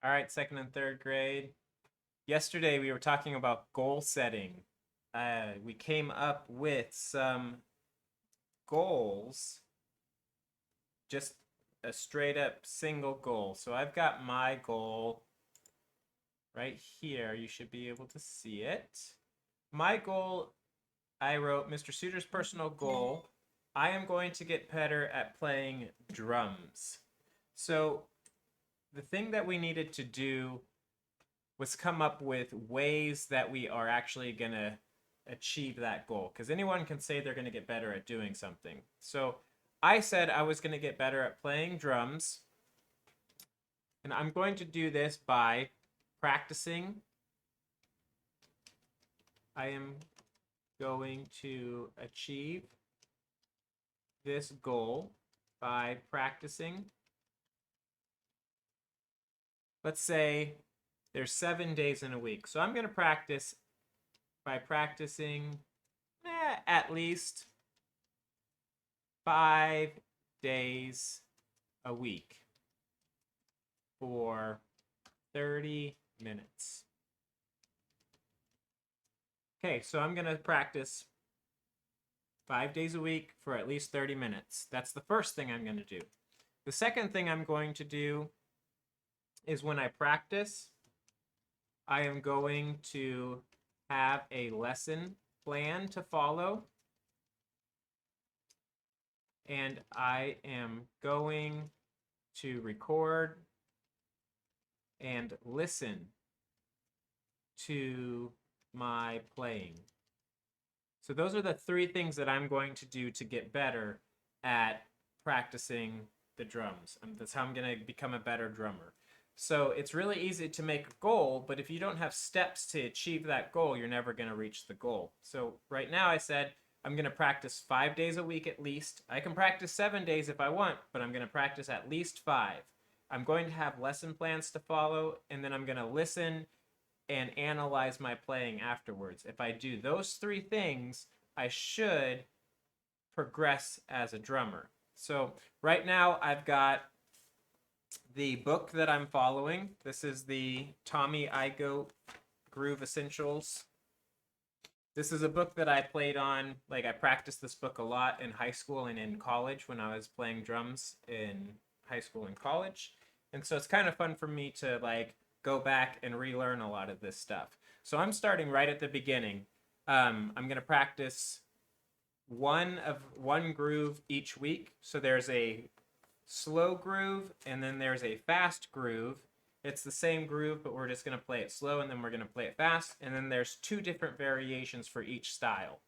All right, second and third grade. Yesterday we were talking about goal setting. We came up with some goals, just a straight up single goal. So I've got my goal right here. You should be able to see it. My goal, I wrote Mr. Suter's personal goal. I am going to get better at playing drums. So the thing that we needed to do was come up with ways that we are actually going to achieve that goal. Because anyone can say they're going to get better at doing something. So I said I was going to get better at playing drums. And I'm going to do this by practicing. I am going to achieve this goal by practicing. Let's say there's 7 days in a week. So I'm going to practice by practicing at least 5 days a week for 30 minutes. Okay, so I'm going to practice 5 days a week for at least 30 minutes. That's the first thing I'm going to do. The second thing I'm going to do is when I practice, I am going to have a lesson plan to follow. And I am going to record and listen to my playing. So those are the three things that I'm going to do to get better at practicing the drums. That's how I'm going to become a better drummer. So it's really easy to make a goal, but if you don't have steps to achieve that goal, you're never going to reach the goal. So right now I said I'm going to practice 5 days a week at least. I can practice 7 days if I want, but I'm going to practice at least 5. I'm going to have lesson plans to follow, and then I'm going to listen and analyze my playing afterwards. If I do those three things, I should progress as a drummer. So right now I've got the book that I'm following. This is the Tommy Igoe Groove Essentials. This is a book that I played on, I practiced this book a lot in high school and in college when I was playing drums in high school and college. And so it's kind of fun for me to go back and relearn a lot of this stuff. So I'm starting right at the beginning. I'm going to practice one groove each week. So there's a slow groove and then there's a fast groove. It's the same groove, but we're just going to play it slow and then we're going to play it fast. And then there's 2 different variations for each style.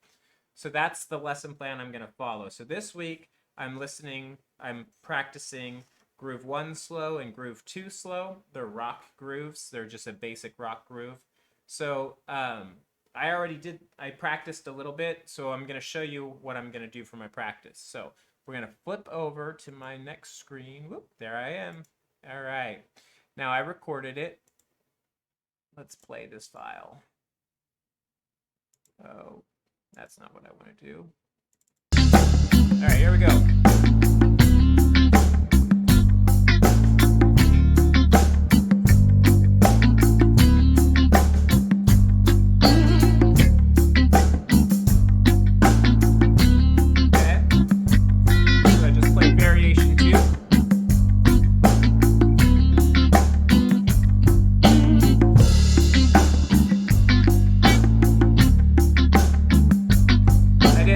So that's the lesson plan I'm going to follow. So this week I'm practicing groove 1 slow and groove 2 slow. They're rock grooves. They're just a basic rock groove. So I practiced a little bit, so I'm going to show you what I'm going to do for my practice. So we're going to flip over to my next screen. Whoop, there I am. All right. Now I recorded it. Let's play this file. Oh, that's not what I want to do. All right, here we go.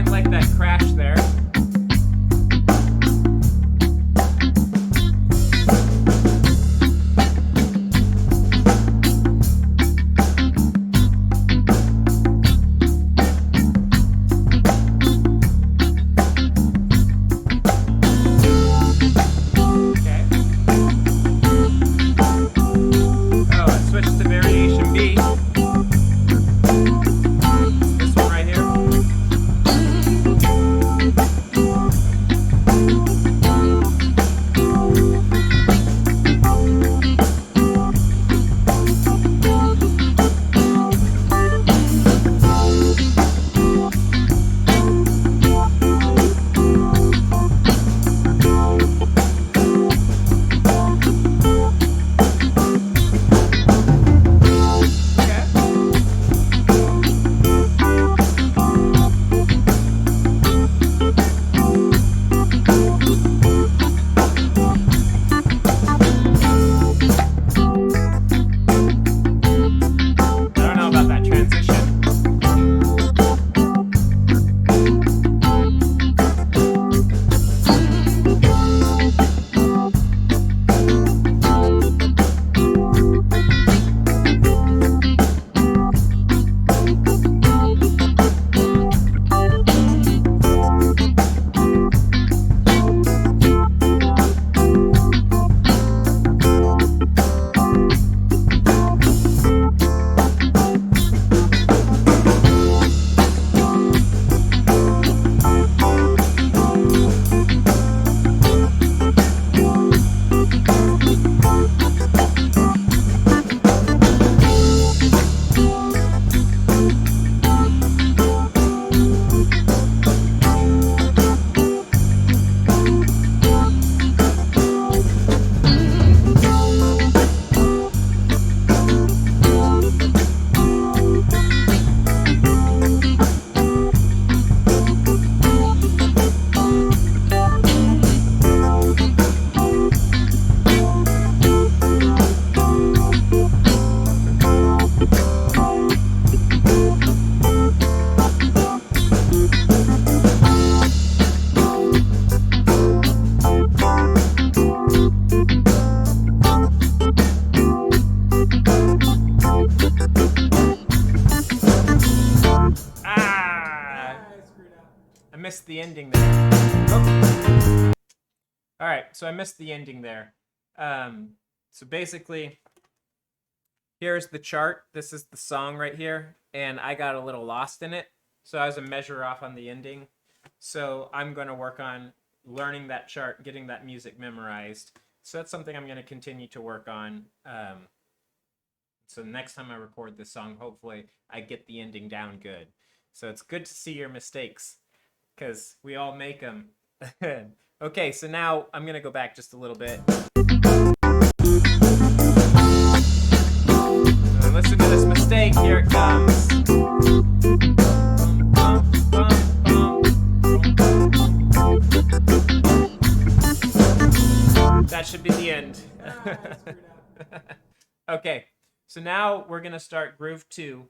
Like that crash there. missed the ending there. Oh. All right, so I missed the ending there. So basically, here's the chart. This is the song right here, and I got a little lost in it. So I was a measure off on the ending. So I'm going to work on learning that chart, getting that music memorized. So that's something I'm going to continue to work on. So next time I record this song, hopefully I get the ending down good. So it's good to see your mistakes, because we all make them. Okay, so now I'm going to go back just a little bit. And listen to this mistake. Here it comes. That should be the end. Okay, so now we're going to start groove 2,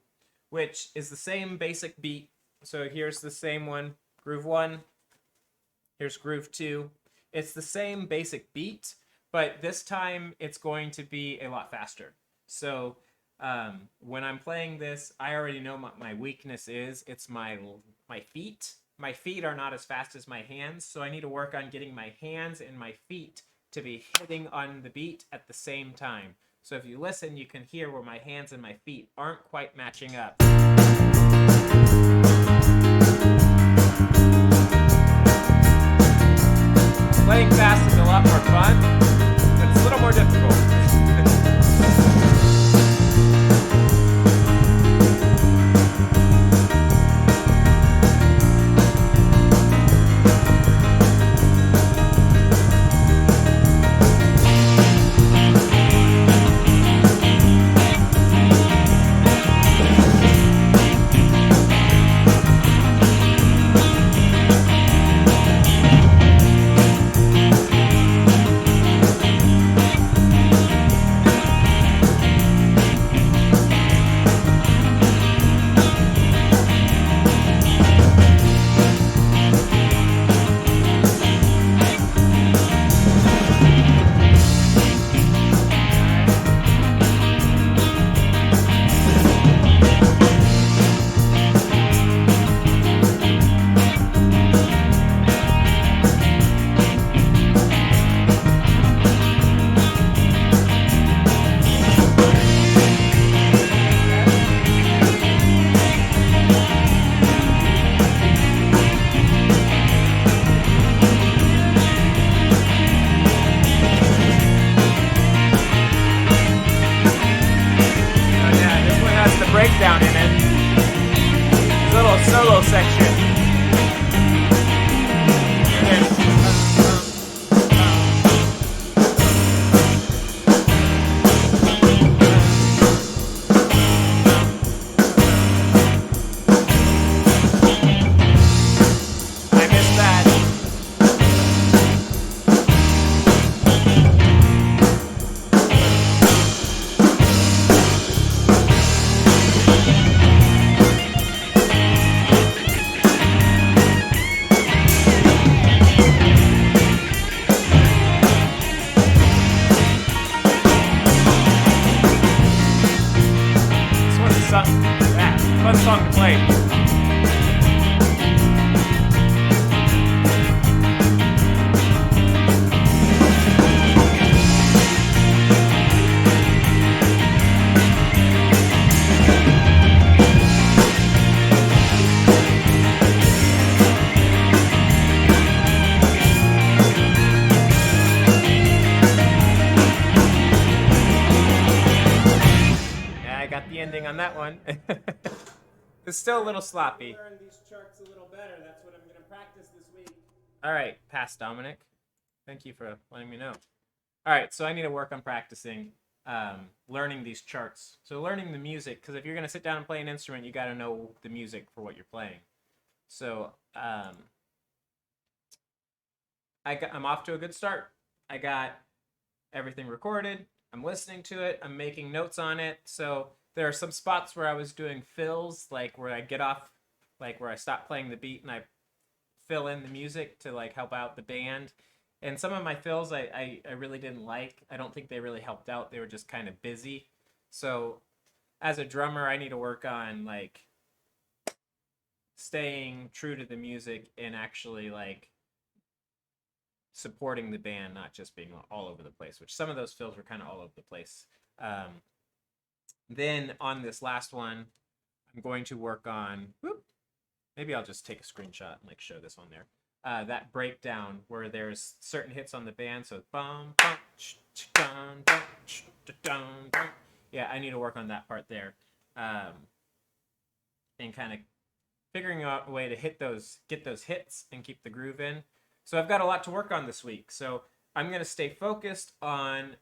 which is the same basic beat. So here's the same one, groove 1. Here's groove 2. It's the same basic beat, but this time it's going to be a lot faster. So when I'm playing this, I already know what my weakness is. It's my feet. My feet are not as fast as my hands, so I need to work on getting my hands and my feet to be hitting on the beat at the same time. So if you listen, you can hear where my hands and my feet aren't quite matching up. Playing fast is a lot more fun, but it's a little more difficult. Breakdown in it. Little solo section. I missed that. Fun song to play. Yeah, I got the ending on that one. It's still a little sloppy. Learn these charts a little better. That's what I'm going to practice this week. All right, pass Dominic. Thank you for letting me know. All right, so I need to work on practicing learning these charts. So learning the music, because if you're going to sit down and play an instrument, you got to know the music for what you're playing. So I'm off to a good start. I got everything recorded. I'm listening to it. I'm making notes on it. So there are some spots where I was doing fills, like where I get off, like where I stop playing the beat and I fill in the music to like help out the band. And some of my fills I really didn't like. I don't think they really helped out. They were just kind of busy. So as a drummer, I need to work on like staying true to the music and actually like supporting the band, not just being all over the place, which some of those fills were kind of all over the place. Then on this last one, I'm going to work on, maybe I'll just take a screenshot and like show this on there. That breakdown where there's certain hits on the band. So bum, bum, dun, dun, dun, dun. Yeah, I need to work on that part there. And kind of figuring out a way to get those hits and keep the groove in. So I've got a lot to work on this week. So I'm going to stay focused on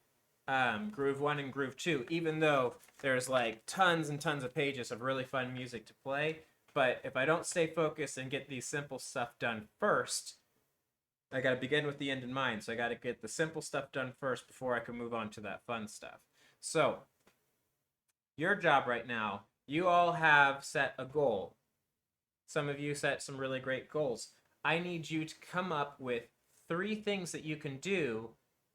Groove 1 and Groove 2, even though there's like tons and tons of pages of really fun music to play. But if I don't stay focused and get these simple stuff done first, I got to begin with the end in mind. So I got to get the simple stuff done first before I can move on to that fun stuff. So your job right now, you all have set a goal. Some of you set some really great goals. I need you to come up with 3 things that you can do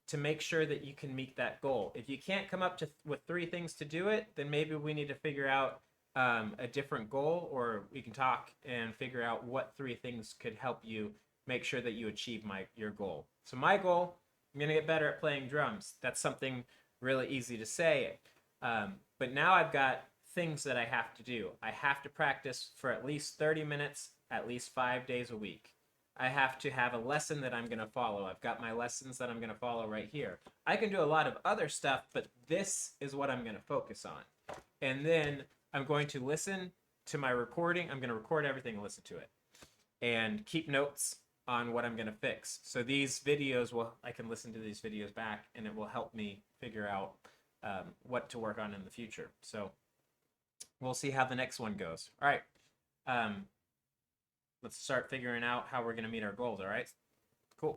to make sure that you can meet that goal. If you can't come up with 3 things to do it, then maybe we need to figure out a different goal, or we can talk and figure out what 3 things could help you make sure that you achieve your goal. So my goal, I'm going to get better at playing drums. That's something really easy to say. But now I've got things that I have to do. I have to practice for at least 30 minutes, at least 5 days a week. I have to have a lesson that I'm going to follow. I've got my lessons that I'm going to follow right here. I can do a lot of other stuff, but this is what I'm going to focus on. And then I'm going to listen to my recording. I'm going to record everything and listen to it. And keep notes on what I'm going to fix. So these videos, I can listen to these videos back, and it will help me figure out what to work on in the future. So we'll see how the next one goes. All right. Let's start figuring out how we're going to meet our goals, all right?